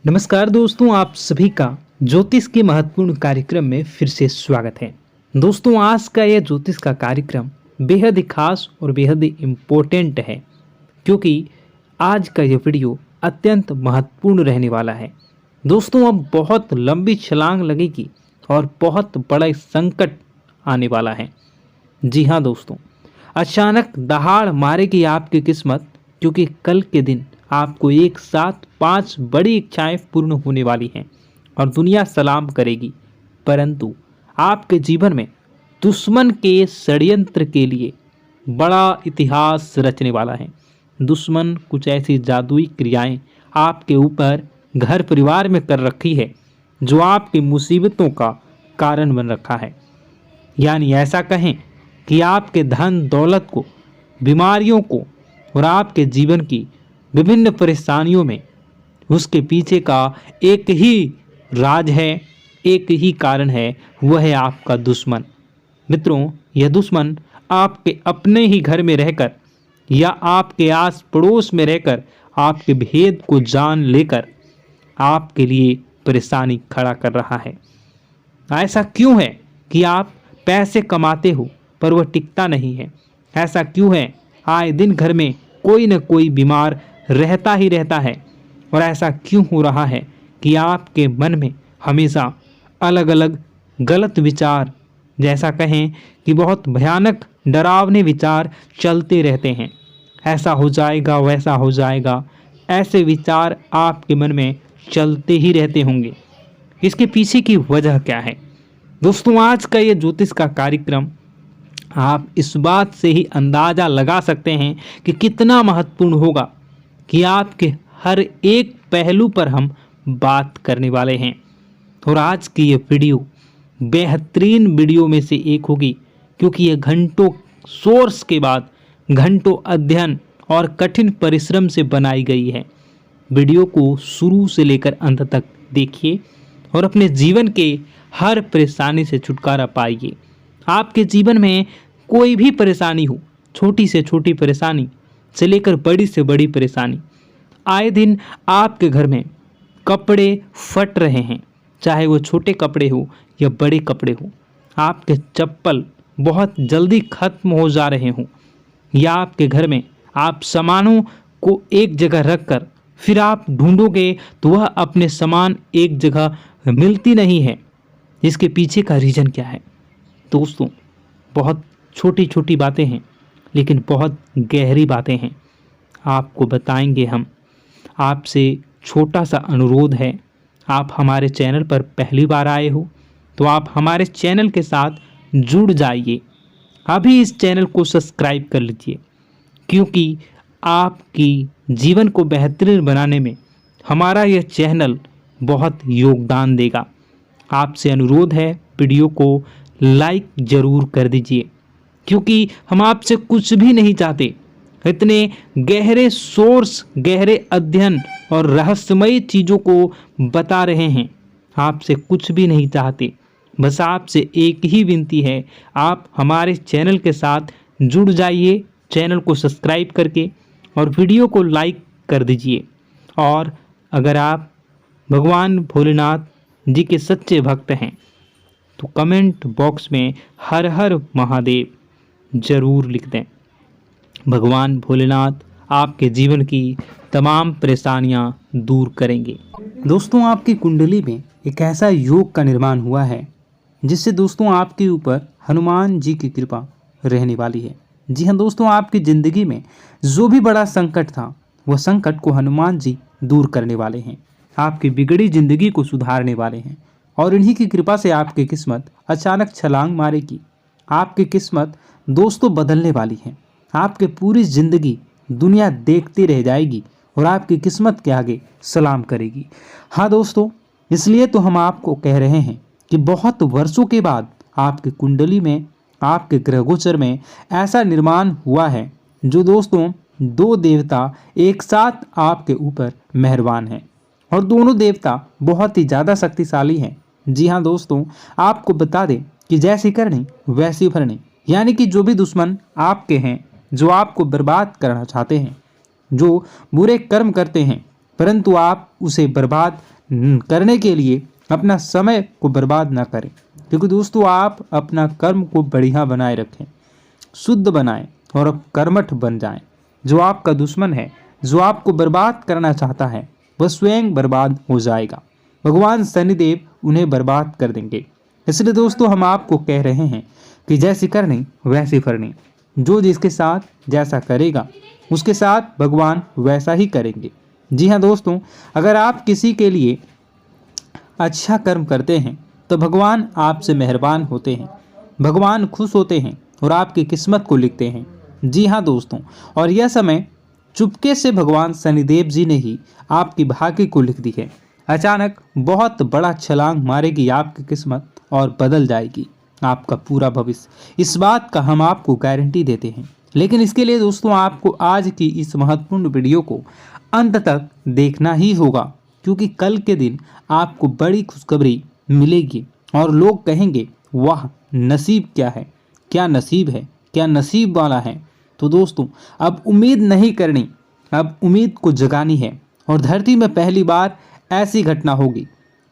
नमस्कार दोस्तों, आप सभी का ज्योतिष के महत्वपूर्ण कार्यक्रम में फिर से स्वागत है। दोस्तों, आज का यह ज्योतिष का कार्यक्रम बेहद ही खास और बेहद ही इम्पोर्टेंट है, क्योंकि आज का यह वीडियो अत्यंत महत्वपूर्ण रहने वाला है। दोस्तों, अब बहुत लंबी छलांग लगेगी और बहुत बड़ा संकट आने वाला है। जी हाँ दोस्तों, अचानक दहाड़ मारेगी आपकी किस्मत, क्योंकि कल के दिन आपको एक साथ 5 बड़ी इच्छाएं पूर्ण होने वाली हैं और दुनिया सलाम करेगी। परंतु आपके जीवन में दुश्मन के षड्यंत्र के लिए बड़ा इतिहास रचने वाला है। दुश्मन कुछ ऐसी जादुई क्रियाएं आपके ऊपर घर परिवार में कर रखी है, जो आपकी मुसीबतों का कारण बन रखा है। यानी ऐसा कहें कि आपके धन दौलत को, बीमारियों को और आपके जीवन की विभिन्न परेशानियों में उसके पीछे का एक ही राज है, एक ही कारण है, वह है आपका दुश्मन। मित्रों, यह दुश्मन आपके अपने ही घर में रहकर या आपके आस पड़ोस में रहकर आपके भेद को जान लेकर आपके लिए परेशानी खड़ा कर रहा है। ऐसा क्यों है कि आप पैसे कमाते हो पर वह टिकता नहीं है? ऐसा क्यों है आए दिन घर में कोई न कोई बीमार रहता ही रहता है? और ऐसा क्यों हो रहा है कि आपके मन में हमेशा अलग अलग गलत विचार, जैसा कहें कि बहुत भयानक डरावने विचार चलते रहते हैं? ऐसा हो जाएगा, वैसा हो जाएगा, ऐसे विचार आपके मन में चलते ही रहते होंगे। इसके पीछे की वजह क्या है? दोस्तों, आज का ये ज्योतिष का कार्यक्रम आप इस बात से ही अंदाज़ा लगा सकते हैं कि कितना महत्वपूर्ण होगा, कि आपके हर एक पहलू पर हम बात करने वाले हैं। और आज की ये वीडियो बेहतरीन वीडियो में से एक होगी, क्योंकि ये घंटों सोर्स के बाद घंटों अध्ययन और कठिन परिश्रम से बनाई गई है। वीडियो को शुरू से लेकर अंत तक देखिए और अपने जीवन के हर परेशानी से छुटकारा पाइए। आपके जीवन में कोई भी परेशानी हो, छोटी से छोटी परेशानी से लेकर बड़ी से बड़ी परेशानी, आए दिन आपके घर में कपड़े फट रहे हैं, चाहे वो छोटे कपड़े हो या बड़े कपड़े हो। आपके चप्पल बहुत जल्दी खत्म हो जा रहे हों, या आपके घर में आप सामानों को एक जगह रखकर फिर आप ढूंढोगे तो वह अपने सामान एक जगह मिलती नहीं है। इसके पीछे का रीज़न क्या है? दोस्तों, बहुत छोटी छोटी बातें हैं, लेकिन बहुत गहरी बातें हैं। आपको बताएंगे हम। आपसे छोटा सा अनुरोध है, आप हमारे चैनल पर पहली बार आए हो तो आप हमारे चैनल के साथ जुड़ जाइए। अभी इस चैनल को सब्सक्राइब कर लीजिए, क्योंकि आपकी जीवन को बेहतरीन बनाने में हमारा यह चैनल बहुत योगदान देगा। आपसे अनुरोध है, वीडियो को लाइक ज़रूर कर दीजिए, क्योंकि हम आपसे कुछ भी नहीं चाहते। इतने गहरे सोर्स, गहरे अध्ययन और रहस्यमय चीज़ों को बता रहे हैं, आपसे कुछ भी नहीं चाहते। बस आपसे एक ही विनती है, आप हमारे चैनल के साथ जुड़ जाइए, चैनल को सब्सक्राइब करके, और वीडियो को लाइक कर दीजिए। और अगर आप भगवान भोलेनाथ जी के सच्चे भक्त हैं तो कमेंट बॉक्स में हर हर महादेव ज़रूर लिख दें। भगवान भोलेनाथ आपके जीवन की तमाम परेशानियां दूर करेंगे। दोस्तों, आपकी कुंडली में एक ऐसा योग का निर्माण हुआ है, जिससे दोस्तों आपके ऊपर हनुमान जी की कृपा रहने वाली है। जी हाँ दोस्तों, आपकी ज़िंदगी में जो भी बड़ा संकट था, वह संकट को हनुमान जी दूर करने वाले हैं, आपकी बिगड़ी ज़िंदगी को सुधारने वाले हैं। और इन्हीं की कृपा से आपकी किस्मत अचानक छलांग मारेगी। आपकी किस्मत दोस्तों बदलने वाली है। आपके पूरी ज़िंदगी दुनिया देखती रह जाएगी और आपकी किस्मत के आगे सलाम करेगी। हाँ दोस्तों, इसलिए तो हम आपको कह रहे हैं कि बहुत वर्षों के बाद आपकी कुंडली में, आपके ग्रहगोचर में ऐसा निर्माण हुआ है, जो दोस्तों 2 देवता एक साथ आपके ऊपर मेहरबान हैं, और दोनों देवता बहुत ही ज़्यादा शक्तिशाली हैं। जी हाँ दोस्तों, आपको बता दें कि जैसी करनी वैसी भरनी, यानी कि जो भी दुश्मन आपके हैं, जो आपको बर्बाद करना चाहते हैं, जो बुरे कर्म करते हैं, परंतु आप उसे बर्बाद करने के लिए अपना समय को बर्बाद ना करें, क्योंकि दोस्तों आप अपना कर्म को बढ़िया बनाए रखें, शुद्ध बनाएं और अब कर्मठ बन जाएं। जो आपका दुश्मन है, जो आपको बर्बाद करना चाहता है, वह स्वयं बर्बाद हो जाएगा। भगवान शनिदेव उन्हें बर्बाद कर देंगे। इसलिए दोस्तों हम आपको कह रहे हैं कि जैसी करनी वैसी फरनी। जो जिसके साथ जैसा करेगा उसके साथ भगवान वैसा ही करेंगे। जी हाँ दोस्तों, अगर आप किसी के लिए अच्छा कर्म करते हैं तो भगवान आपसे मेहरबान होते हैं, भगवान खुश होते हैं और आपकी किस्मत को लिखते हैं। जी हाँ दोस्तों, और यह समय चुपके से भगवान शनिदेव जी ने ही आपकी भाग्य को लिख दी है। अचानक बहुत बड़ा छलांग मारेगी आपकी किस्मत और बदल जाएगी आपका पूरा भविष्य। इस बात का हम आपको गारंटी देते हैं। लेकिन इसके लिए दोस्तों आपको आज की इस महत्वपूर्ण वीडियो को अंत तक देखना ही होगा, क्योंकि कल के दिन आपको बड़ी खुशखबरी मिलेगी और लोग कहेंगे वाह नसीब क्या है, क्या नसीब है, क्या नसीब वाला है। तो दोस्तों अब उम्मीद नहीं करनी, अब उम्मीद को जगानी है। और धरती में पहली बार ऐसी घटना होगी।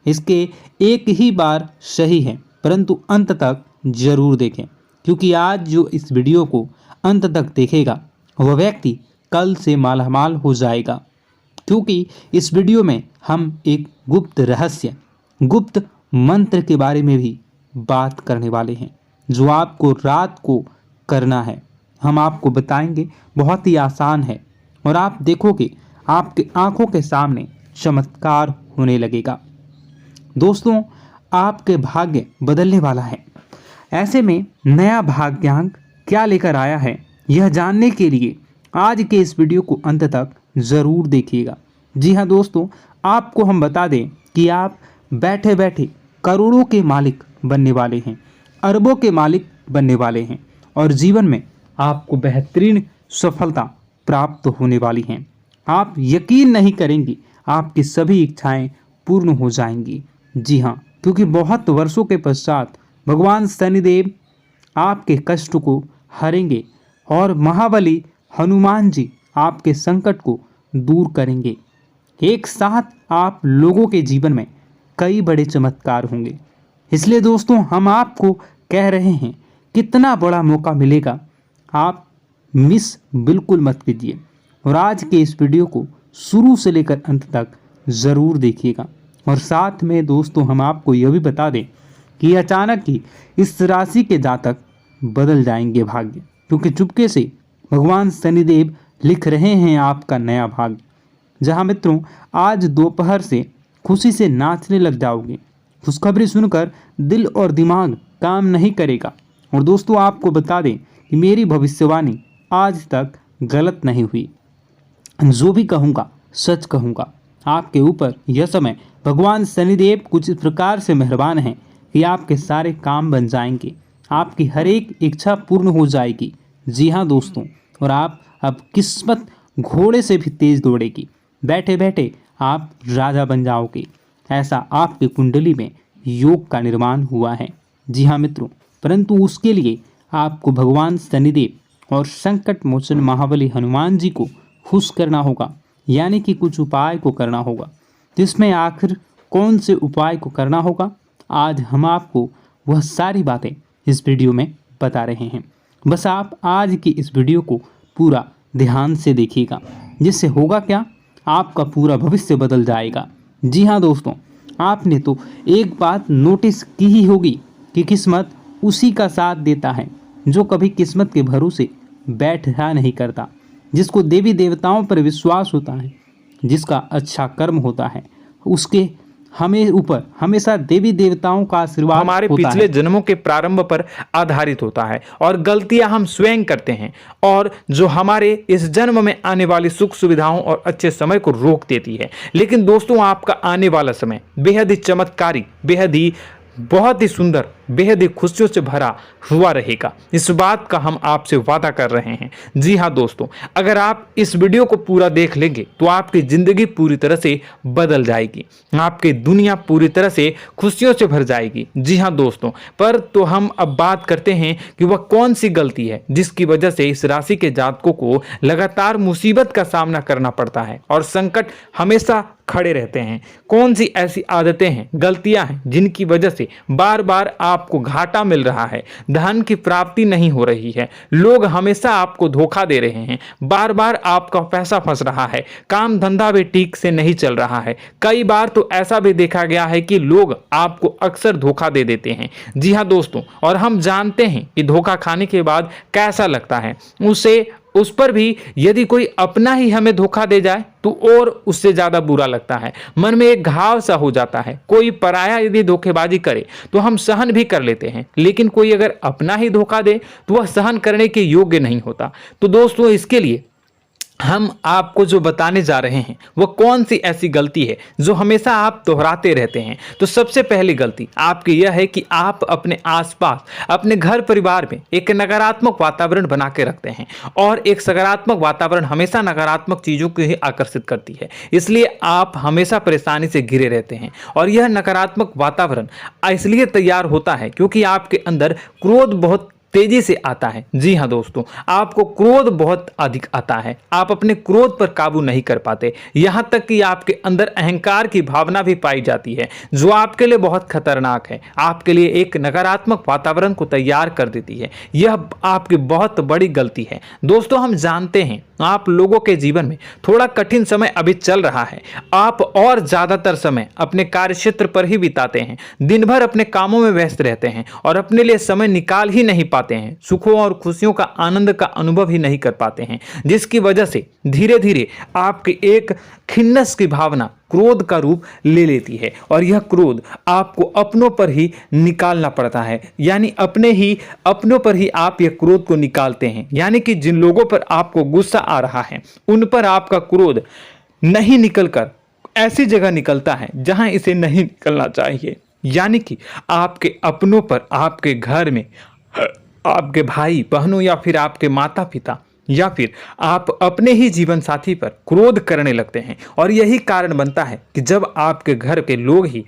इसके एक ही बार सही है, परंतु अंत तक जरूर देखें, क्योंकि आज जो इस वीडियो को अंत तक देखेगा वह व्यक्ति कल से मालामाल हो जाएगा। क्योंकि इस वीडियो में हम एक गुप्त रहस्य, गुप्त मंत्र के बारे में भी बात करने वाले हैं, जो आपको रात को करना है। हम आपको बताएंगे, बहुत ही आसान है और आप देखोगे आपके आंखों के सामने चमत्कार होने लगेगा। दोस्तों आपके भाग्य बदलने वाला है। ऐसे में नया भाग्यांक क्या लेकर आया है, यह जानने के लिए आज के इस वीडियो को अंत तक ज़रूर देखिएगा। जी हाँ दोस्तों, आपको हम बता दें कि आप बैठे बैठे करोड़ों के मालिक बनने वाले हैं, अरबों के मालिक बनने वाले हैं और जीवन में आपको बेहतरीन सफलता प्राप्त होने वाली हैं। आप यकीन नहीं करेंगे, आपकी सभी इच्छाएं पूर्ण हो जाएंगी। जी हाँ, क्योंकि बहुत वर्षों के पश्चात भगवान शनिदेव आपके कष्ट को हरेंगे और महाबली हनुमान जी आपके संकट को दूर करेंगे। एक साथ आप लोगों के जीवन में कई बड़े चमत्कार होंगे। इसलिए दोस्तों हम आपको कह रहे हैं, कितना बड़ा मौका मिलेगा, आप मिस बिल्कुल मत कीजिए और आज के इस वीडियो को शुरू से लेकर अंत तक ज़रूर देखिएगा। और साथ में दोस्तों हम आपको यह भी बता दें कि अचानक ही इस राशि के जातक बदल जाएंगे भाग्य, क्योंकि चुपके से भगवान शनिदेव लिख रहे हैं आपका नया भाग्य। जहां मित्रों आज दोपहर से खुशी से नाचने लग जाओगे। खुशखबरी सुनकर दिल और दिमाग काम नहीं करेगा। और दोस्तों आपको बता दें कि मेरी भविष्यवाणी आज तक गलत नहीं हुई। जो भी कहूँगा सच कहूँगा। आपके ऊपर यह समय भगवान शनिदेव कुछ इस प्रकार से मेहरबान हैं कि आपके सारे काम बन जाएंगे, आपकी हर एक इच्छा पूर्ण हो जाएगी। जी हाँ दोस्तों, और आप अब किस्मत घोड़े से भी तेज दौड़ेगी। बैठे बैठे आप राजा बन जाओगे, ऐसा आपकी कुंडली में योग का निर्माण हुआ है। जी हाँ मित्रों, परंतु उसके लिए आपको भगवान शनिदेव और संकट मोचन महाबली हनुमान जी को खुश करना होगा, यानी कि कुछ उपाय को करना होगा। तो इसमें आखिर कौन से उपाय को करना होगा, आज हम आपको वह सारी बातें इस वीडियो में बता रहे हैं। बस आप आज की इस वीडियो को पूरा ध्यान से देखिएगा, जिससे होगा क्या, आपका पूरा भविष्य बदल जाएगा। जी हाँ दोस्तों, आपने तो एक बात नोटिस की ही होगी कि किस्मत उसी का साथ देता है जो कभी किस्मत के भरोसे बैठा नहीं करता, जिसको देवी देवताओं पर विश्वास होता है, जिसका अच्छा कर्म होता है, उसके हमें ऊपर हमेशा देवी देवताओं का आशीर्वाद हमारे पिछले जन्मों के प्रारंभ पर आधारित होता है और गलतियां हम स्वयं करते हैं, और जो हमारे इस जन्म में आने वाली सुख सुविधाओं और अच्छे समय को रोक देती है। लेकिन दोस्तों आपका आने वाला समय बेहद ही चमत्कारी, बेहद ही बहुत ही सुंदर, बेहद ही खुशियों से भरा हुआ रहेगा। इस बात का हम आपसे वादा कर रहे हैं। जी हाँ दोस्तों, अगर आप इस वीडियो को पूरा देख लेंगे तो आपकी ज़िंदगी पूरी तरह से बदल जाएगी, आपकी दुनिया पूरी तरह से खुशियों से भर जाएगी। जी हाँ दोस्तों, पर तो हम अब बात करते हैं कि वह कौन सी गलती है जिसकी वजह से इस राशि के जातकों को लगातार मुसीबत का सामना करना पड़ता है और संकट हमेशा खड़े रहते हैं। कौन सी ऐसी आदतें हैं, गलतियां हैं जिनकी वजह से बार बार आपको घाटा मिल रहा है, धन की प्राप्ति नहीं हो रही है, लोग हमेशा आपको धोखा दे रहे हैं, बार बार आपका पैसा फंस रहा है, काम धंधा भी ठीक से नहीं चल रहा है। कई बार तो ऐसा भी देखा गया है कि लोग आपको अक्सर धोखा दे देते हैं। जी हाँ दोस्तों, और हम जानते हैं कि धोखा खाने के बाद कैसा लगता है। उस पर भी यदि कोई अपना ही हमें धोखा दे जाए तो और उससे ज्यादा बुरा लगता है, मन में एक घाव सा हो जाता है। कोई पराया यदि धोखेबाजी करे तो हम सहन भी कर लेते हैं, लेकिन कोई अगर अपना ही धोखा दे तो वह सहन करने के योग्य नहीं होता। तो दोस्तों, इसके लिए हम आपको जो बताने जा रहे हैं वो कौन सी ऐसी गलती है जो हमेशा आप दोहराते रहते हैं। तो सबसे पहली गलती आपकी यह है कि आप अपने आसपास, अपने घर परिवार में एक नकारात्मक वातावरण बना के रखते हैं, और एक सकारात्मक वातावरण हमेशा नकारात्मक चीज़ों को ही आकर्षित करती है। इसलिए आप हमेशा परेशानी से घिरे रहते हैं, और यह नकारात्मक वातावरण इसलिए तैयार होता है क्योंकि आपके अंदर क्रोध बहुत तेजी से आता है। जी हाँ दोस्तों, आपको क्रोध बहुत अधिक आता है, आप अपने क्रोध पर काबू नहीं कर पाते, यहाँ तक कि आपके अंदर अहंकार की भावना भी पाई जाती है जो आपके लिए बहुत खतरनाक है, आपके लिए एक नकारात्मक वातावरण को तैयार कर देती है। यह आपकी बहुत बड़ी गलती है। दोस्तों, हम जानते हैं आप लोगों के जीवन में थोड़ा कठिन समय अभी चल रहा है, आप और ज़्यादातर समय अपने कार्यक्षेत्र पर ही बिताते हैं, दिन भर अपने कामों में व्यस्त रहते हैं और अपने लिए समय निकाल ही नहीं पाते हैं, सुखों और खुशियों का आनंद का अनुभव ही नहीं कर पाते हैं, जिसकी वजह से धीरे धीरे आपकी एक खिन्नस की भावना क्रोध का रूप ले लेती है, और यह क्रोध आपको अपनों पर ही निकालना पड़ता है। यानी अपनों पर ही आप यह क्रोध को निकालते हैं। यानी कि जिन लोगों पर आपको गुस्सा आ रहा है उन पर आपका क्रोध नहीं निकलकर ऐसी जगह निकलता है जहां इसे नहीं निकलना चाहिए। यानी कि आपके अपनों पर, आपके घर में आपके भाई बहनों या फिर आपके माता पिता या फिर आप अपने ही जीवन साथी पर क्रोध करने लगते हैं, और यही कारण बनता है कि जब आपके घर के लोग ही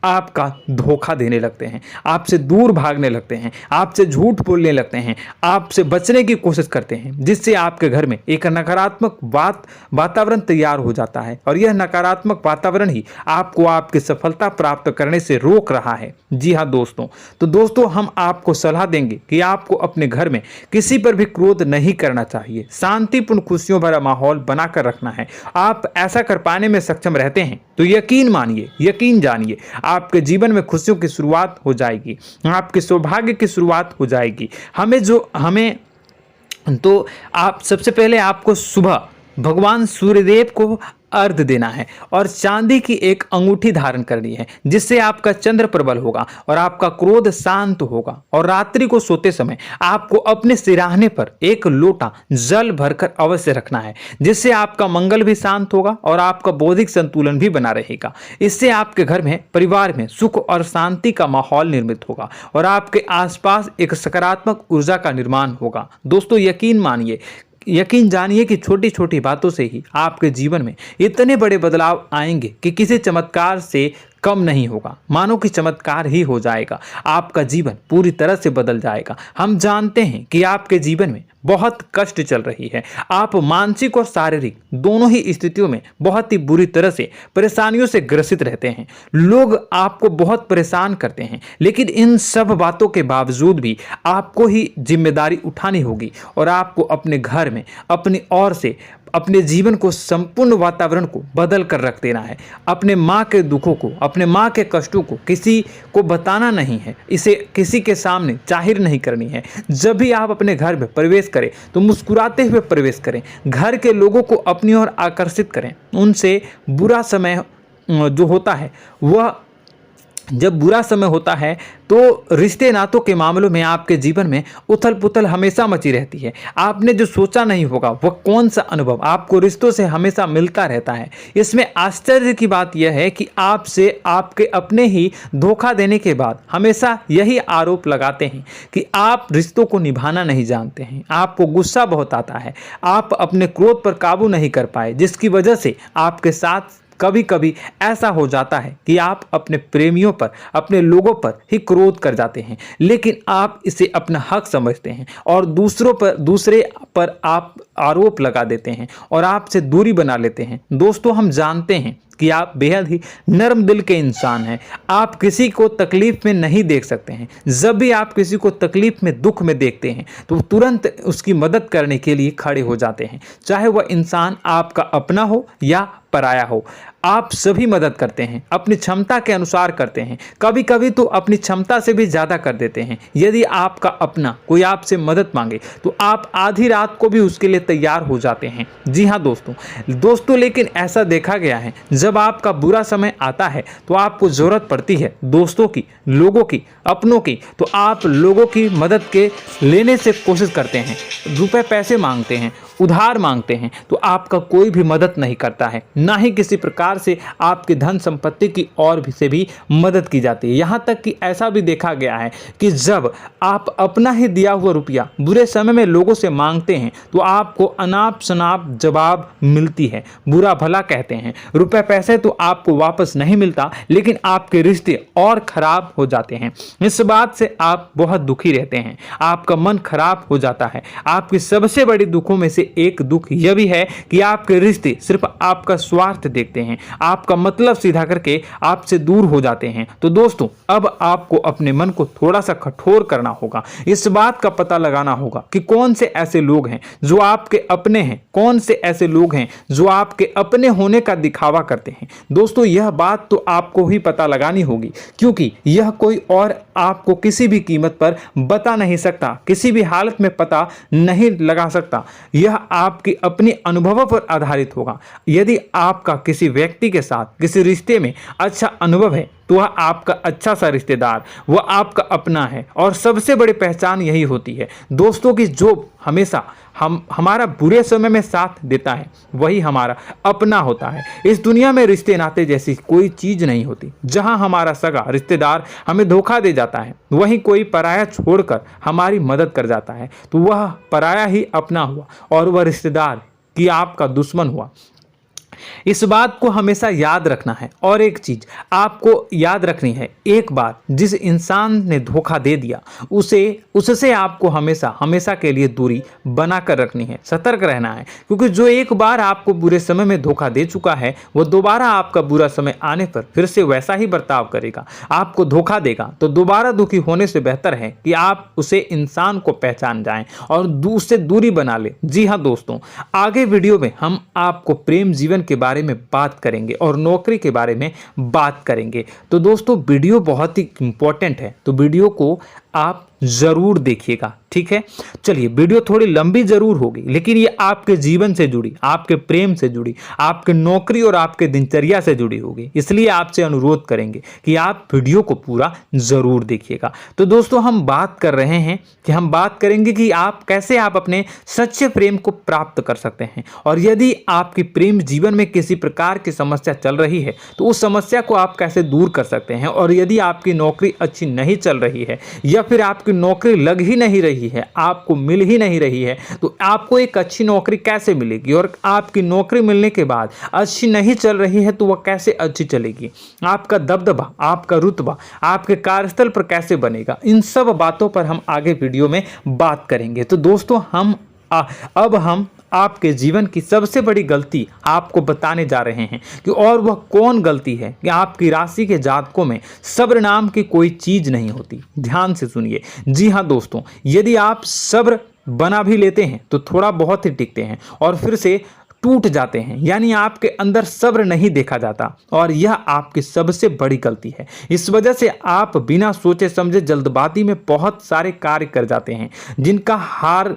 आपका धोखा देने लगते हैं, आपसे दूर भागने लगते हैं, आपसे झूठ बोलने लगते हैं, आपसे बचने की कोशिश करते हैं, जिससे आपके घर में एक नकारात्मक वातावरण तैयार हो जाता है, और यह नकारात्मक वातावरण ही आपको आपकी सफलता प्राप्त करने से रोक रहा है। जी हाँ दोस्तों, तो दोस्तों, हम आपको सलाह देंगे कि आपको अपने घर में किसी पर भी क्रोध नहीं करना चाहिए, शांतिपूर्ण खुशियों भरा माहौल बनाकर रखना है। आप ऐसा कर पाने में सक्षम रहते हैं तो यकीन मानिए, यकीन जानिए, आपके जीवन में खुशियों की शुरुआत हो जाएगी, आपके सौभाग्य की शुरुआत हो जाएगी। तो आप सबसे पहले आपको सुबह भगवान सूर्यदेव को अर्घ देना है और चांदी की एक अंगूठी धारण करनी है, जिससे आपका चंद्र प्रबल होगा और आपका क्रोध शांत होगा। और रात्रि को सोते समय आपको अपने सिरहाने पर एक लोटा जल भरकर अवश्य रखना है, जिससे आपका मंगल भी शांत होगा और आपका बौद्धिक संतुलन भी बना रहेगा। इससे आपके घर में, परिवार में सुख और शांति का माहौल निर्मित होगा और आपके आसपास एक सकारात्मक ऊर्जा का निर्माण होगा। दोस्तों, यकीन जानिए कि छोटी छोटी बातों से ही आपके जीवन में इतने बड़े बदलाव आएंगे कि किसी चमत्कार से कम नहीं होगा, मानो कि चमत्कार ही हो जाएगा। आपका जीवन पूरी तरह से बदल जाएगा। हम जानते हैं कि आपके जीवन में बहुत कष्ट चल रही है, आप मानसिक और शारीरिक दोनों ही स्थितियों में बहुत ही बुरी तरह से परेशानियों से ग्रसित रहते हैं। लोग आपको बहुत परेशान करते हैं, लेकिन इन सब बातों के बावजूद भी आपको ही जिम्मेदारी उठानी होगी और आपको अपने घर में अपनी ओर से अपने जीवन को, संपूर्ण वातावरण को बदल कर रख देना है। अपने माँ के दुखों को, अपने माँ के कष्टों को किसी को बताना नहीं है, इसे किसी के सामने जाहिर नहीं करनी है। जब भी आप अपने घर में प्रवेश करें तो मुस्कुराते हुए प्रवेश करें, घर के लोगों को अपनी ओर आकर्षित करें, उनसे बुरा समय जो होता है वह जब बुरा समय होता है तो रिश्ते नातों के मामलों में आपके जीवन में उथल पुथल हमेशा मची रहती है। आपने जो सोचा नहीं होगा वह कौन सा अनुभव आपको रिश्तों से हमेशा मिलता रहता है। इसमें आश्चर्य की बात यह है कि आपसे आपके अपने ही धोखा देने के बाद हमेशा यही आरोप लगाते हैं कि आप रिश्तों को निभाना नहीं जानते हैं, आपको गुस्सा बहुत आता है, आप अपने क्रोध पर काबू नहीं कर पाए, जिसकी वजह से आपके साथ कभी कभी ऐसा हो जाता है कि आप अपने प्रेमियों पर, अपने लोगों पर ही क्रोध कर जाते हैं, लेकिन आप इसे अपना हक समझते हैं और दूसरे पर आप आरोप लगा देते हैं और आपसे दूरी बना लेते हैं। दोस्तों, हम जानते हैं कि आप बेहद ही नर्म दिल के इंसान हैं। आप किसी को तकलीफ में नहीं देख सकते हैं। जब भी आप किसी को तकलीफ में, दुख में देखते हैं तो तुरंत उसकी मदद करने के लिए खड़े हो जाते हैं, चाहे वह इंसान आपका अपना हो या पराया हो। आप सभी मदद करते हैं, अपनी क्षमता के अनुसार करते हैं, कभी कभी तो अपनी क्षमता से भी ज़्यादा कर देते हैं। यदि आपका अपना कोई आपसे मदद मांगे तो आप आधी रात को भी उसके लिए तैयार हो जाते हैं। जी हाँ दोस्तों, लेकिन ऐसा देखा गया है जब आपका बुरा समय आता है तो आपको ज़रूरत पड़ती है दोस्तों की, लोगों की, अपनों की, तो आप लोगों की मदद के लेने से कोशिश करते हैं, रुपए पैसे मांगते हैं, उधार मांगते हैं, तो आपका कोई भी मदद नहीं करता है, ना ही किसी प्रकार से आपकी धन संपत्ति की और भी से भी मदद की जाती है। यहाँ तक कि ऐसा भी देखा गया है कि जब आप अपना ही दिया हुआ रुपया बुरे समय में लोगों से मांगते हैं तो आपको अनाप शनाप जवाब मिलती है, बुरा भला कहते हैं। रुपए पैसे तो आपको वापस नहीं मिलता, लेकिन आपके रिश्ते और खराब हो जाते हैं। इस बात से आप बहुत दुखी रहते हैं, आपका मन खराब हो जाता है। आपकी सबसे बड़ी दुखों में से एक दुख यह भी है कि आपके रिश्ते सिर्फ आपका स्वार्थ देखते हैं, आपका मतलब सीधा करके आपसे दूर हो जाते हैं। तो दोस्तों, अब आपको अपने मन को थोड़ा सा कठोर करना होगा, इस बात का पता लगाना होगा कि कौन से ऐसे लोग हैं जो आपके अपने हैं, कौन से ऐसे लोग हैं जो आपके अपने होने का दिखावा करते हैं। दोस्तों, यह बात तो आपको ही पता लगानी होगी, क्योंकि यह कोई और आपको किसी भी कीमत पर बता नहीं सकता, किसी भी हालत में पता नहीं लगा सकता। यह आपकी अपनी अनुभवों पर आधारित होगा। यदि आपका किसी व्यक्ति के साथ किसी रिश्ते में अच्छा अनुभव है तो वह आपका अच्छा सा रिश्तेदार, वह आपका अपना है, और सबसे बड़ी पहचान यही होती है दोस्तों की जो हमेशा हमारा बुरे समय में साथ देता है वही हमारा अपना होता है। इस दुनिया में रिश्ते नाते जैसी कोई चीज़ नहीं होती। जहां हमारा सगा रिश्तेदार हमें धोखा दे जाता है, वहीं कोई पराया छोड़कर हमारी मदद कर जाता है तो वह पराया ही अपना हुआ और वह रिश्तेदार कि आपका दुश्मन हुआ। इस बात को हमेशा याद रखना है। और एक चीज आपको याद रखनी है, एक बार जिस इंसान ने धोखा दे दिया उससे आपको हमेशा के लिए दूरी बनाकर रखनी है, सतर्क रहना है, क्योंकि जो एक बार आपको बुरे समय में धोखा दे चुका है वो दोबारा आपका बुरा समय आने पर फिर से वैसा ही बर्ताव करेगा, आपको धोखा देगा। तो दोबारा दुखी होने से बेहतर है कि आप उसे इंसान को पहचान जाएं और उससे दूरी बना ले। जी हाँ दोस्तों, आगे वीडियो में हम आपको प्रेम जीवन के बारे में बात करेंगे और नौकरी के बारे में बात करेंगे। तो दोस्तों, वीडियो बहुत ही इंपॉर्टेंट है, तो वीडियो को आप जरूर देखिएगा, ठीक है। चलिए, वीडियो थोड़ी लंबी जरूर होगी, लेकिन ये आपके जीवन से जुड़ी, आपके प्रेम से जुड़ी, आपके नौकरी और आपके दिनचर्या से जुड़ी होगी, इसलिए आपसे अनुरोध करेंगे कि आप वीडियो को पूरा जरूर देखिएगा। तो दोस्तों, हम बात कर रहे हैं कि हम बात करेंगे कि आप कैसे अपने सच्चे प्रेम को प्राप्त कर सकते हैं, और यदि आपकी प्रेम जीवन में किसी प्रकार की समस्या चल रही है तो उस समस्या को आप कैसे दूर कर सकते हैं, और यदि आपकी नौकरी अच्छी नहीं चल रही है या फिर आपकी नौकरी लग ही नहीं रही है, आपको मिल ही नहीं रही है, तो आपको एक अच्छी नौकरी कैसे मिलेगी, और आपकी नौकरी मिलने के बाद अच्छी नहीं चल रही है तो वह कैसे अच्छी चलेगी, आपका दबदबा, आपका रुतबा आपके कार्यस्थल पर कैसे बनेगा, इन सब बातों पर हम आगे वीडियो में बात करेंगे। तो दोस्तों, अब हम आपके जीवन की सबसे बड़ी गलती आपको बताने जा रहे हैं कि और वह कौन गलती है कि आपकी राशि के जातकों में सब्र नाम की कोई चीज नहीं होती। ध्यान से सुनिए। जी हाँ दोस्तों, यदि आप सब्र बना भी लेते हैं तो थोड़ा बहुत ही टिकते हैं और फिर से टूट जाते हैं, यानी आपके अंदर सब्र नहीं देखा जाता और यह आपकी सबसे बड़ी गलती है। इस वजह से आप बिना सोचे समझे जल्दबाजी में बहुत सारे कार्य कर जाते हैं जिसका हार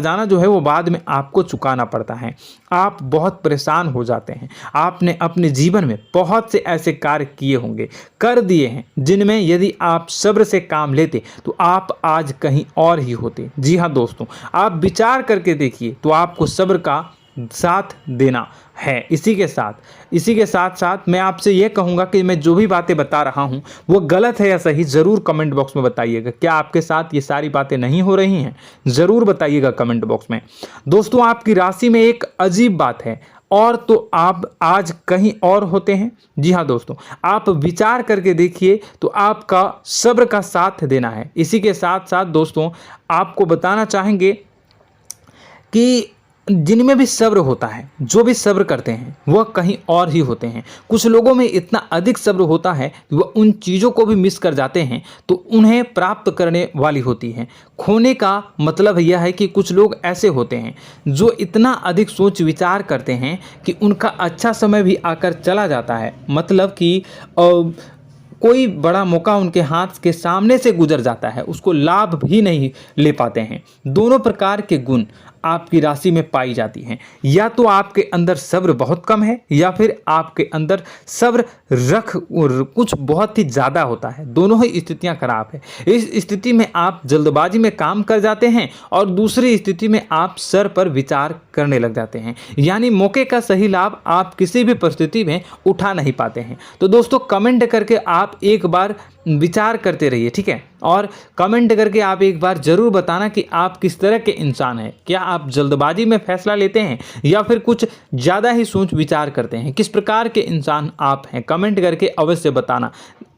जाना जो है वो बाद में आपको चुकाना पड़ता है। आप बहुत परेशान हो जाते हैं। आपने अपने जीवन में बहुत से ऐसे कार्य किए होंगे, कर दिए हैं, जिनमें यदि आप सब्र से काम लेते तो आप आज कहीं और ही होते। जी हाँ दोस्तों, आप विचार करके देखिए तो आपको सब्र का साथ देना है। इसी के साथ साथ मैं आपसे यह कहूँगा कि मैं जो भी बातें बता रहा हूँ वो गलत है या सही, ज़रूर कमेंट बॉक्स में बताइएगा। क्या आपके साथ ये सारी बातें नहीं हो रही हैं? ज़रूर बताइएगा कमेंट बॉक्स में। दोस्तों, आपकी राशि में एक अजीब बात है, और तो आप आज कहीं और होते हैं। जी हाँ दोस्तों, आप विचार करके देखिए तो आपका सब्र का साथ देना है। इसी के साथ साथ दोस्तों, आपको बताना चाहेंगे कि जिनमें भी सब्र होता है, जो भी सब्र करते हैं वह कहीं और ही होते हैं। कुछ लोगों में इतना अधिक सब्र होता है कि वह उन चीज़ों को भी मिस कर जाते हैं तो उन्हें प्राप्त करने वाली होती हैं। खोने का मतलब यह है कि कुछ लोग ऐसे होते हैं जो इतना अधिक सोच विचार करते हैं कि उनका अच्छा समय भी आकर चला जाता है। मतलब कि कोई बड़ा मौका उनके हाथ के सामने से गुजर जाता है, उसको लाभ भी नहीं ले पाते हैं। दोनों प्रकार के गुण आपकी राशि में पाई जाती हैं। या तो आपके अंदर सब्र बहुत कम है या फिर आपके अंदर सब्र रख कुछ बहुत ही ज़्यादा होता है। दोनों ही स्थितियां खराब है। इस स्थिति में आप जल्दबाजी में काम कर जाते हैं और दूसरी स्थिति में आप सर पर विचार करने लग जाते हैं, यानी मौके का सही लाभ आप किसी भी परिस्थिति में उठा नहीं पाते हैं। तो दोस्तों, कमेंट करके आप एक बार विचार करते रहिए, ठीक है? और कमेंट करके आप एक बार ज़रूर बताना कि आप किस तरह के इंसान हैं। क्या आप जल्दबाजी में फैसला लेते हैं या फिर कुछ ज़्यादा ही सोच विचार करते हैं? किस प्रकार के इंसान आप हैं, कमेंट करके अवश्य बताना।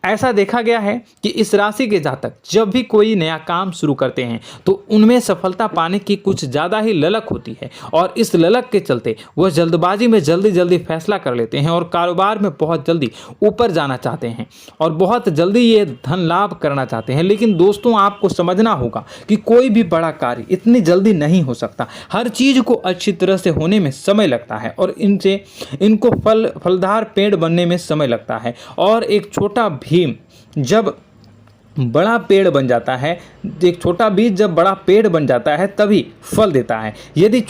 ऐसा देखा गया है कि इस राशि के जातक जब भी कोई नया काम शुरू करते हैं तो उनमें सफलता पाने की कुछ ज़्यादा ही ललक होती है और इस ललक के चलते वह जल्दबाजी में जल्दी फैसला कर लेते हैं और कारोबार में बहुत जल्दी ऊपर जाना चाहते हैं और बहुत जल्दी ये धन लाभ करना चाहते हैं। लेकिन दोस्तों, आपको समझना होगा कि कोई भी बड़ा कार्य इतनी जल्दी नहीं हो सकता। हर चीज़ को अच्छी तरह से होने में समय लगता है और इनको फलदार पेड़ बनने में समय लगता है। और एक छोटा भीम जब बड़ा पेड़ बन जाता है, एक छोटा बीज जब बड़ा पेड़ बन जाता है तभी फल देता है। यदि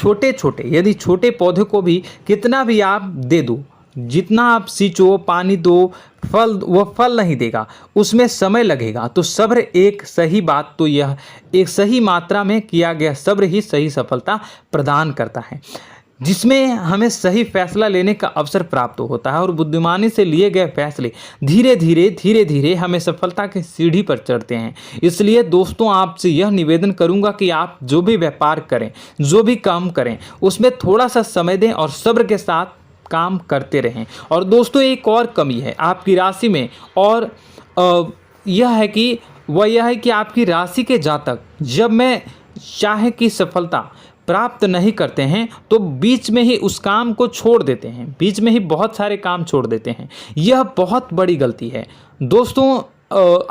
छोटे पौधे को भी कितना भी आप दे दो, जितना आप सींचो, पानी दो, वह फल नहीं देगा, उसमें समय लगेगा। तो सब्र एक सही बात, तो यह एक सही मात्रा में किया गया सब्र ही सही सफलता प्रदान करता है, जिसमें हमें सही फैसला लेने का अवसर प्राप्त होता है और बुद्धिमानी से लिए गए फैसले धीरे धीरे हमें सफलता की सीढ़ी पर चढ़ते हैं। इसलिए दोस्तों, आपसे यह निवेदन करूंगा कि आप जो भी व्यापार करें, जो भी काम करें, उसमें थोड़ा सा समय दें और सब्र के साथ काम करते रहें। और दोस्तों, एक और कमी है आपकी राशि में, और यह है कि आपकी राशि के जातक जब में चाहे की सफलता प्राप्त नहीं करते हैं तो बीच में ही उस काम को छोड़ देते हैं, बीच में ही बहुत सारे काम छोड़ देते हैं। यह बहुत बड़ी गलती है दोस्तों।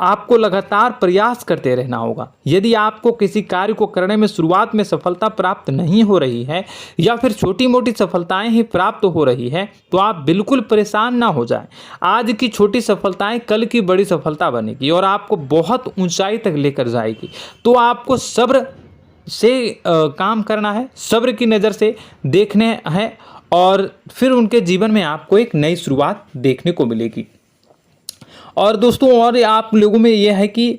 आपको लगातार प्रयास करते रहना होगा। यदि आपको किसी कार्य को करने में शुरुआत में सफलता प्राप्त नहीं हो रही है या फिर छोटी मोटी सफलताएं ही प्राप्त हो रही है तो आप बिल्कुल परेशान ना हो जाएं। आज की छोटी सफलताएं कल की बड़ी सफलता बनेगी और आपको बहुत ऊंचाई तक लेकर जाएगी। तो आपको सब्र से काम करना है, सब्र की नज़र से देखने हैं और फिर उनके जीवन में आपको एक नई शुरुआत देखने को मिलेगी। और दोस्तों, और आप लोगों में यह है कि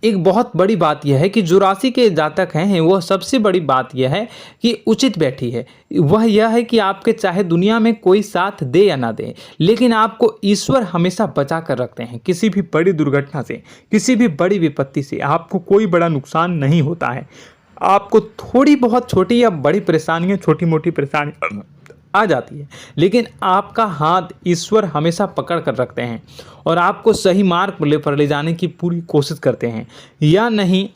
एक बहुत बड़ी बात यह है कि जो राशि के जातक हैं वह सबसे बड़ी बात यह है कि उचित बैठी है। वह यह है कि आपके चाहे दुनिया में कोई साथ दे या ना दे, लेकिन आपको ईश्वर हमेशा बचा कर रखते हैं। किसी भी बड़ी दुर्घटना से, किसी भी बड़ी विपत्ति से आपको कोई बड़ा नुकसान नहीं होता है। आपको थोड़ी बहुत छोटी या बड़ी परेशानियां, छोटी मोटी परेशानी आ जाती है, लेकिन आपका हाथ ईश्वर हमेशा पकड़ कर रखते हैं और आपको सही मार्ग पर ले जाने की पूरी कोशिश करते हैं। या नहीं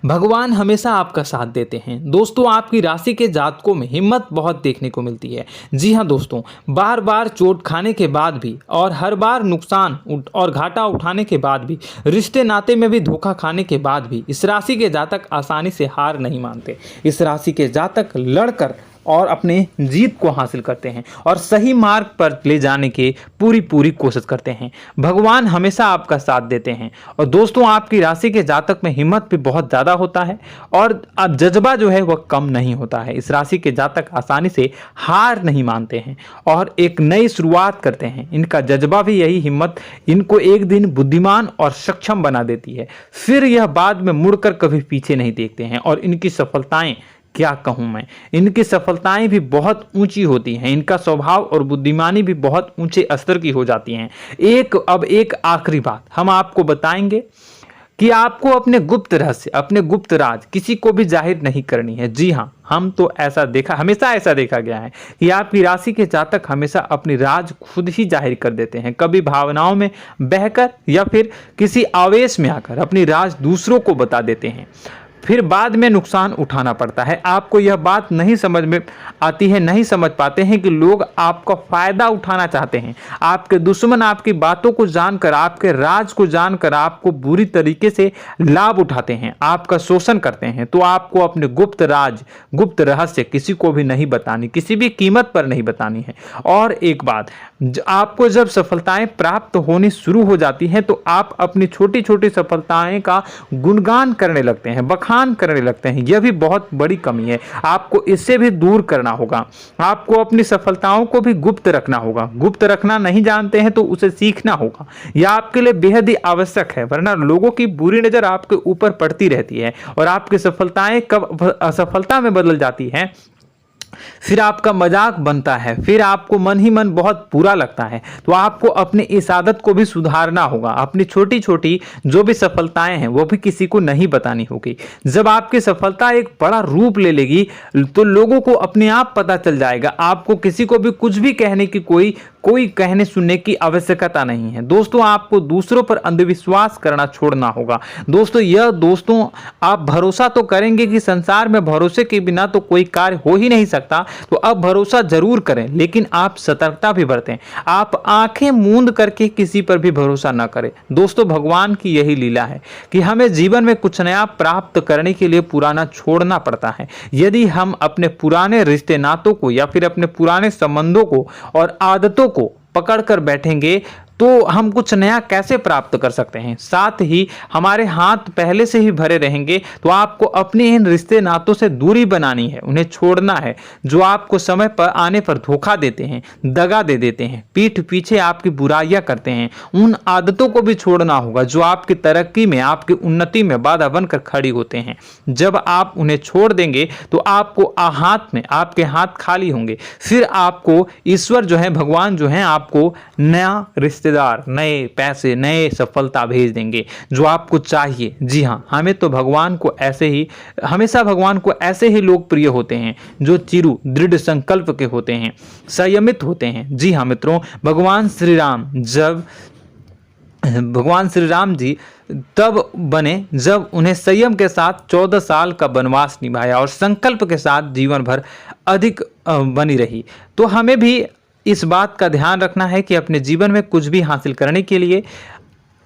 भगवान हमेशा आपका साथ देते हैं। दोस्तों, आपकी राशि के जातकों में हिम्मत बहुत देखने को मिलती है। जी हाँ दोस्तों, बार बार चोट खाने के बाद भी और हर बार नुकसान और घाटा उठाने के बाद भी, रिश्ते नाते में भी धोखा खाने के बाद भी इस राशि के जातक आसानी से हार नहीं मानते। इस राशि के जातक लड़कर और अपने जीत को हासिल करते हैं और सही मार्ग पर ले जाने की पूरी कोशिश करते हैं। भगवान हमेशा आपका साथ देते हैं। और दोस्तों, आपकी राशि के जातक में हिम्मत भी बहुत ज़्यादा होता है और अब जज्बा जो है वह कम नहीं होता है। इस राशि के जातक आसानी से हार नहीं मानते हैं और एक नई शुरुआत करते हैं। इनका जज्बा भी यही हिम्मत इनको एक दिन बुद्धिमान और सक्षम बना देती है। फिर यह बाद में मुड़कर कभी पीछे नहीं देखते हैं और इनकी सफलताएं, क्या कहूं मैं, इनकी सफलताएं भी बहुत ऊंची होती हैं। इनका स्वभाव और बुद्धिमानी भी बहुत ऊंचे स्तर की हो जाती हैं। अब एक आखिरी बात हम आपको बताएंगे कि आपको अपने गुप्त रहस्य, अपने गुप्त राज किसी को भी जाहिर नहीं करनी है। जी हाँ, हम तो हमेशा ऐसा देखा गया है कि आपकी राशि के जातक हमेशा अपनी राज खुद ही जाहिर कर देते हैं। कभी भावनाओं में बहकर या फिर किसी आवेश में आकर अपनी राज दूसरों को बता देते हैं, फिर बाद में नुकसान उठाना पड़ता है। आपको यह बात नहीं समझ में आती है, नहीं समझ पाते हैं कि लोग आपका फायदा उठाना चाहते हैं। आपके दुश्मन आपकी बातों को जानकर, आपके राज को जानकर आपको बुरी तरीके से लाभ उठाते हैं, आपका शोषण करते हैं। तो आपको अपने गुप्त राज, गुप्त रहस्य किसी को भी नहीं बतानी, किसी भी कीमत पर नहीं बतानी है। और एक बात, आपको जब सफलताएं प्राप्त होनी शुरू हो जाती हैं तो आप अपनी छोटी छोटी सफलताएं का गुणगान करने लगते हैं, बखान करने लगते हैं। यह भी बहुत बड़ी कमी है, आपको इससे भी दूर करना होगा। आपको अपनी सफलताओं को भी गुप्त रखना होगा। गुप्त रखना नहीं जानते हैं तो उसे सीखना होगा। यह आपके लिए बेहद ही आवश्यक है, वरना लोगों की बुरी नजर आपके ऊपर पड़ती रहती है और आपकी सफलताएं कब असफलता में बदल जाती हैं, फिर आपका मजाक बनता है, फिर आपको मन ही मन बहुत बुरा लगता है। तो आपको अपनी इस आदत को भी सुधारना होगा। अपनी छोटी छोटी जो भी सफलताएं हैं वो भी किसी को नहीं बतानी होगी। जब आपकी सफलता एक बड़ा रूप ले लेगी तो लोगों को अपने आप पता चल जाएगा। आपको किसी को भी कुछ भी कहने की कोई कहने सुनने की आवश्यकता नहीं है। दोस्तों, आपको दूसरों पर अंधविश्वास करना छोड़ना होगा। दोस्तों आप भरोसा तो करेंगे कि संसार में भरोसे के बिना तो कोई कार्य हो ही नहीं सकता, तो अब भरोसा जरूर करें, लेकिन आप सतर्कता भी बरतें। आप आंखें मूंद करके किसी पर भी भरोसा ना करें। दोस्तों, भगवान की यही लीला है कि हमें जीवन में कुछ नया प्राप्त करने के लिए पुराना छोड़ना पड़ता है। यदि हम अपने पुराने रिश्ते नातों को या फिर अपने पुराने संबंधों को और आदतों को पकड़ कर बैठेंगे तो हम कुछ नया कैसे प्राप्त कर सकते हैं। साथ ही हमारे हाथ पहले से ही भरे रहेंगे। तो आपको अपने इन रिश्ते नातों से दूरी बनानी है, उन्हें छोड़ना है जो आपको समय पर आने पर धोखा देते हैं, दगा दे देते हैं, पीठ पीछे आपकी बुराइयां करते हैं। उन आदतों को भी छोड़ना होगा जो आपकी तरक्की में, आपकी उन्नति में बाधा बनकर खड़ी होते हैं। जब आप उन्हें छोड़ देंगे तो आपको आपके हाथ खाली होंगे। फिर आपको ईश्वर जो है, भगवान जो है, आपको नया रिश्तेदार, नए पैसे, नए सफलता भेज देंगे जो आपको चाहिए। जी हाँ, हमेशा भगवान को ऐसे ही लोग प्रिय होते हैं जो चिरु दृढ़ संकल्प के होते हैं, संयमित होते हैं। जी हाँ मित्रों, भगवान श्री राम जी तब बने जब उन्हें संयम के साथ 14 साल का वनवास निभाया और संकल्प के साथ जीवन भर अधिक बनी रही। तो हमें भी इस बात का ध्यान रखना है कि अपने जीवन में कुछ भी हासिल करने के लिए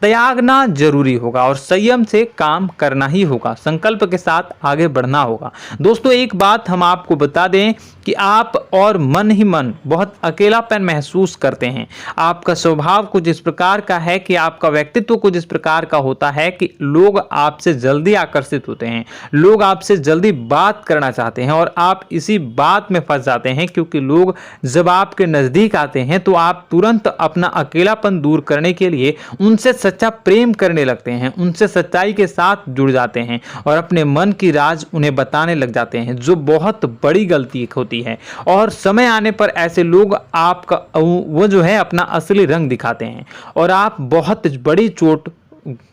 त्यागना जरूरी होगा और संयम से काम करना ही होगा, संकल्प के साथ आगे बढ़ना होगा। दोस्तों, एक बात हम आपको बता दें कि आप और मन ही मन बहुत अकेलापन महसूस करते हैं। आपका स्वभाव कुछ इस प्रकार का है कि आपका व्यक्तित्व कुछ इस प्रकार का होता है कि लोग आपसे जल्दी आकर्षित होते हैं, लोग आपसे जल्दी बात करना चाहते हैं और आप इसी बात में फंस जाते हैं, क्योंकि लोग जब आपके नजदीक आते हैं तो आप तुरंत अपना अकेलापन दूर करने के लिए उनसे सच्चा प्रेम करने लगते हैं, उनसे सच्चाई के साथ जुड़ जाते हैं और अपने मन की राज उन्हें बताने लग जाते हैं, जो बहुत बड़ी गलती होती है। और समय आने पर ऐसे लोग आपका वो जो है अपना असली रंग दिखाते हैं और आप बहुत बड़ी चोट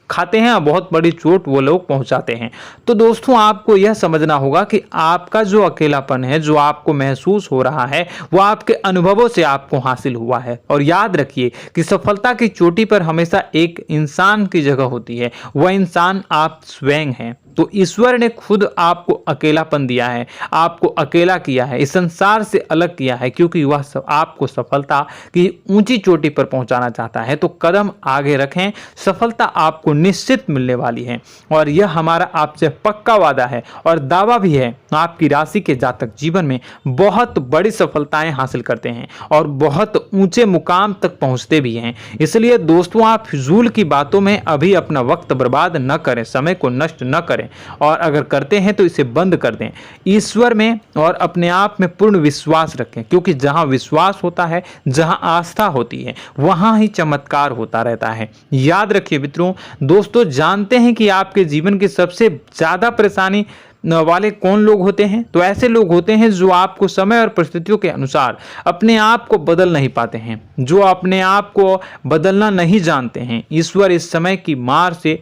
खाते हैं और बहुत बड़ी चोट वो लोग पहुंचाते हैं। तो दोस्तों, आपको यह समझना होगा कि आपका जो अकेलापन है, जो आपको महसूस हो रहा है, वो आपके अनुभवों से आपको हासिल हुआ है। और याद रखिए कि सफलता की चोटी पर हमेशा एक इंसान की जगह होती है, वह इंसान आप स्वयं हैं। तो ईश्वर ने खुद आपको अकेलापन दिया है, आपको अकेला किया है, इस संसार से अलग किया है, क्योंकि वह आपको सफलता की ऊंची चोटी पर पहुंचाना चाहता है। तो कदम आगे रखें, सफलता आपको निश्चित मिलने वाली है और यह हमारा आपसे पक्का वादा है और दावा भी है। आपकी राशि के जातक जीवन में बहुत बड़ी सफलताएं हासिल करते हैं और बहुत ऊंचे मुकाम तक पहुंचते भी हैं। इसलिए दोस्तों, आप फिजूल की बातों में अभी अपना वक्त बर्बाद न करें, समय को नष्ट न करें, और अगर करते हैं तो इसे बंद कर दें। ईश्वर में और अपने आप में पूर्ण विश्वास रखें, क्योंकि जहां विश्वास होता है, जहां आस्था होती है, वहां ही चमत्कार होता रहता है। याद रखिए मित्रों, दोस्तों, जानते हैं कि आपके जीवन की सबसे ज्यादा परेशानी वाले कौन लोग होते हैं? तो ऐसे लोग होते हैं जो आपको समय और परिस्थितियों के अनुसार अपने आप को बदल नहीं पाते हैं, जो अपने आप को बदलना नहीं जानते हैं। ईश्वर इस समय की मार से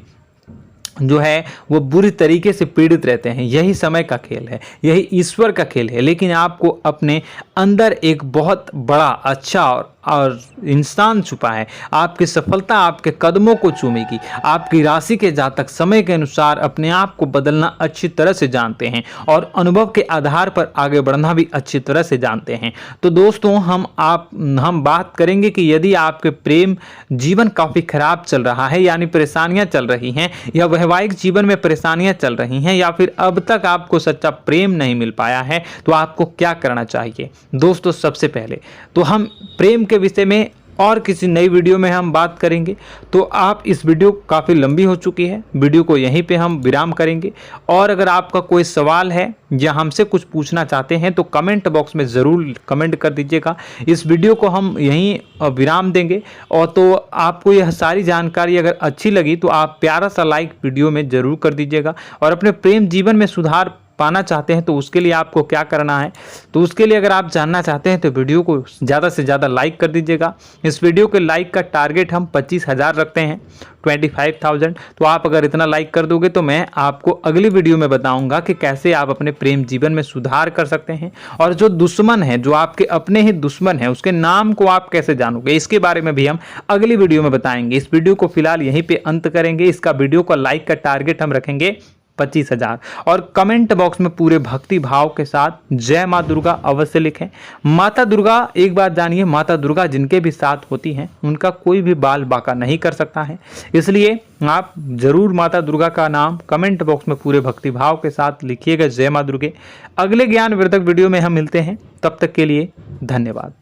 जो है वो बुरी तरीके से पीड़ित रहते हैं। यही समय का खेल है, यही ईश्वर का खेल है। लेकिन आपको अपने अंदर एक बहुत बड़ा अच्छा और इंसान छुपा है। आपकी सफलता आपके कदमों को चूमेगी। आपकी राशि के जातक समय के अनुसार अपने आप को बदलना अच्छी तरह से जानते हैं और अनुभव के आधार पर आगे बढ़ना भी अच्छी तरह से जानते हैं। तो दोस्तों, हम बात करेंगे कि यदि आपके प्रेम जीवन काफी खराब चल रहा है, यानी परेशानियां चल रही हैं, या वैवाहिक जीवन में परेशानियां चल रही हैं, या फिर अब तक आपको सच्चा प्रेम नहीं मिल पाया है, तो आपको क्या करना चाहिए? दोस्तों, सबसे पहले तो हम प्रेम के विषय में और किसी नई वीडियो में हम बात करेंगे। तो आप इस वीडियो काफ़ी लंबी हो चुकी है, वीडियो को यहीं पे हम विराम करेंगे। और अगर आपका कोई सवाल है या हमसे कुछ पूछना चाहते हैं तो कमेंट बॉक्स में ज़रूर कमेंट कर दीजिएगा। इस वीडियो को हम यहीं विराम देंगे। और तो आपको यह सारी जानकारी अगर अच्छी लगी तो आप प्यारा सा लाइक वीडियो में ज़रूर कर दीजिएगा। और अपने प्रेम जीवन में सुधार पाना चाहते हैं तो उसके लिए आपको क्या करना है, तो उसके लिए अगर आप जानना चाहते हैं तो वीडियो को ज़्यादा से ज़्यादा लाइक कर दीजिएगा। इस वीडियो के लाइक का टारगेट हम 25,000 रखते हैं, 25,000। तो आप अगर इतना लाइक कर दोगे तो मैं आपको अगली वीडियो में बताऊंगा कि कैसे आप अपने प्रेम जीवन में सुधार कर सकते हैं। और जो दुश्मन है, जो आपके अपने ही दुश्मन है, उसके नाम को आप कैसे जानोगे, इसके बारे में भी हम अगली वीडियो में बताएंगे। इस वीडियो को फिलहाल यहीं पे अंत करेंगे। इसका वीडियो का लाइक का टारगेट हम रखेंगे 25,000। और कमेंट बॉक्स में पूरे भक्ति भाव के साथ जय माँ दुर्गा अवश्य लिखें। माता दुर्गा, एक बात जानिए, माता दुर्गा जिनके भी साथ होती हैं उनका कोई भी बाल बाका नहीं कर सकता है। इसलिए आप जरूर माता दुर्गा का नाम कमेंट बॉक्स में पूरे भक्ति भाव के साथ लिखिएगा, जय माँ दुर्गे। अगले ज्ञानवर्धक वीडियो में हम मिलते हैं, तब तक के लिए धन्यवाद।